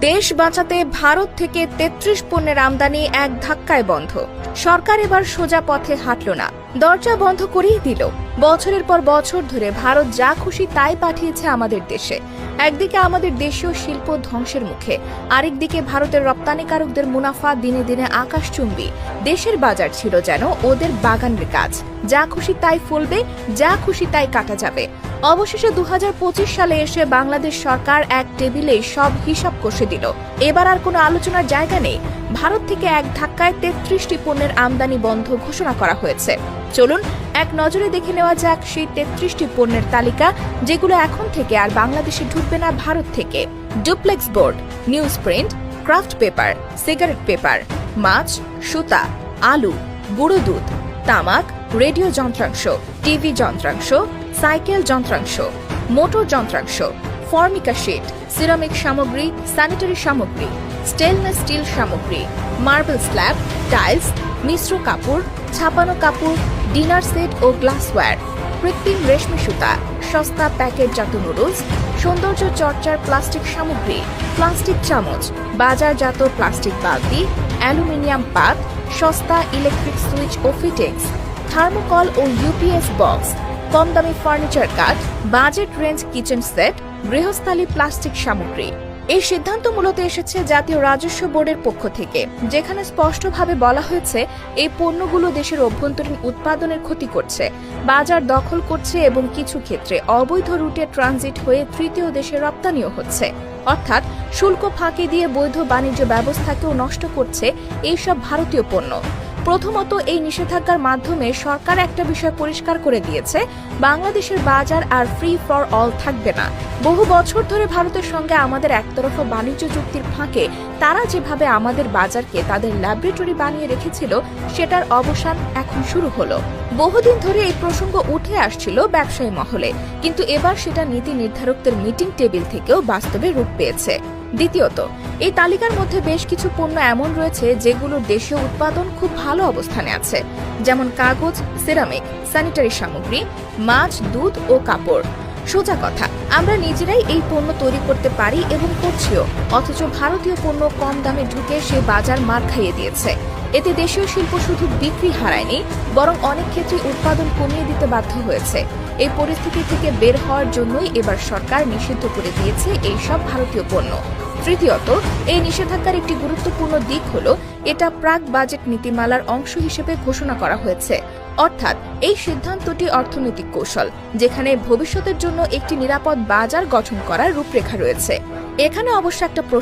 দেশ বাঁচাতে ভারত থেকে ৩৩ পণ্যের আমদানি এক ধাক্কায় বন্ধ। সরকার এবার সোজা পথে হাঁটল না, দরজা বন্ধ করেই দিল। বছরের পর বছর ধরে ভারত যা খুশি তাই পাঠিয়েছে আমাদের দেশে। একদিকে আমাদের দেশীয় শিল্প ধ্বংসের মুখে, আরেকদিকে ভারতের রপ্তানিকারকদের মুনাফা দিনে দিনে আকাশচুম্বী। দেশের বাজার ছিল যেন ওদের বাগানের গাছ, যা খুশি তাই ফলবে, যা খুশি তাই কাটা যাবে। অবশেষে ২০২৫ সালে এসে বাংলাদেশ সরকার এক টেবিলে সব হিসাব কষে দিল। এবার আর কোনো আলোচনার জায়গা নেই। ভারত থেকে এক ধাক্কায় ৩৩টি পণ্যের আমদানি বন্ধ ঘোষণা করা হয়েছে। চলুন এক নজরে দেখে নেওয়া যাক সেই ৩৩টি পণ্যের তালিকা, যেগুলো এখন থেকে আর বাংলাদেশে ঢুকবে না ভারত থেকে। Duplex board, news print, craft paper, cigarette paper, মাছ, সুতা, আলু, গুঁড়ো দুধ, তামাক, রেডিও যন্ত্রাংশ, টিভি যন্ত্রাংশ, সাইকেল যন্ত্রাংশ, মোটর যন্ত্রাংশ, ফর্মিকা শিট, সিরামিক সামগ্রী, স্যানিটারি সামগ্রী, স্টেনলেস স্টিল সামগ্রী, মার্বেল স্ল্যাব, টাইলস, মিশ্র কাপড়, ছাপানো কাপড়, ডিনার সেট ও গ্লাসওয়্যার, কৃত্রিম রেশমি সুতা, সস্তা প্যাকেটজাত নুডলস, সৌন্দর্য চর্চার প্লাস্টিক সামগ্রী, প্লাস্টিক চামচ, বাজারজাত প্লাস্টিক বালতি, অ্যালুমিনিয়াম পাত, সস্তা ইলেকট্রিক সুইচ ও ফিটিংস, থার্মোকল ও ইউপিএস বক্স, কম দামি ফার্নিচার কাঠ, বাজেট রেঞ্জ কিচেন সেট, গৃহস্থালী প্লাস্টিক সামগ্রী। এই সিদ্ধান্ত মূলত এসেছে জাতীয় রাজস্ব বোর্ডের পক্ষ থেকে, যেখানে স্পষ্টভাবে বলা হয়েছে এই পণ্যগুলো দেশের অভ্যন্তরীণ উৎপাদনের ক্ষতি করছে, বাজার দখল করছে এবং কিছু ক্ষেত্রে অবৈধ রুটে ট্রানজিট হয়ে তৃতীয় দেশে রপ্তানিও হচ্ছে। অর্থাৎ শুল্ক ফাঁকি দিয়ে বৈধ বাণিজ্য ব্যবস্থাকেও নষ্ট করছে এইসব ভারতীয় পণ্য। প্রথমত, এই নিষেধাজ্ঞার মাধ্যমে সরকার একটা বিষয় পরিষ্কার করে দিয়েছে, বাংলাদেশের বাজার আর ফ্রি ফর অল থাকবে না। বহু বছর ধরে ভারতের সঙ্গে আমাদের একতরফা বাণিজ্য চুক্তির ফাঁকে তারা যেভাবে আমাদের বাজারকে তাদের ল্যাবরেটরি বানিয়ে রেখেছিল, সেটার অবসান এখন শুরু হলো। বহুদিন ধরে এই প্রসঙ্গ উঠে আসছিল ব্যবসায়ী মহলে, কিন্তু এবার সেটা নীতি নির্ধারকদের মিটিং টেবিল থেকেও বাস্তবে রূপ পেয়েছে। দ্বিতীয়ত, এই তালিকার মধ্যে বেশ কিছু পণ্য এমন রয়েছে যেগুলোর দেশীয় উৎপাদন খুব ভালো অবস্থানে আছে, যেমন কাগজ, সিরামিক, স্যানিটারি সামগ্রী, মাছ, দুধ ও কাপড়। সোজা কথা, আমরা নিজেরাই এই পণ্য তৈরি করতে পারি এবং করছিও, অথচ ভারতীয় পণ্য কম দামে ঢুকে সেই বাজার মার খাইয়ে দিয়েছে। এতে দেশীয় শিল্প শুধু বিক্রি হারায়নি, বরং অনেক ক্ষেত্রে উৎপাদন কমিয়ে দিতে বাধ্য হয়েছে। এই পরিস্থিতি থেকে বের হওয়ার জন্যই এবার সরকার নিষিদ্ধ করে দিয়েছে এই সব ভারতীয় পণ্য। তৃতীয়ত, এই নিষেধাজ্ঞার একটি গুরুত্বপূর্ণ দিক হল এটা প্রাক বাজেট নীতিমালার অংশ হিসেবে ঘোষণা করা হয়েছে। অর্থাৎ এই সিদ্ধান্তটি অর্থনৈতিক কৌশল, যেখানে ভবিষ্যতের জন্য একটি নিরাপদ বাজার গঠন করার রূপরেখা রয়েছে। এখানে অবশ্য একটা প্রশ্ন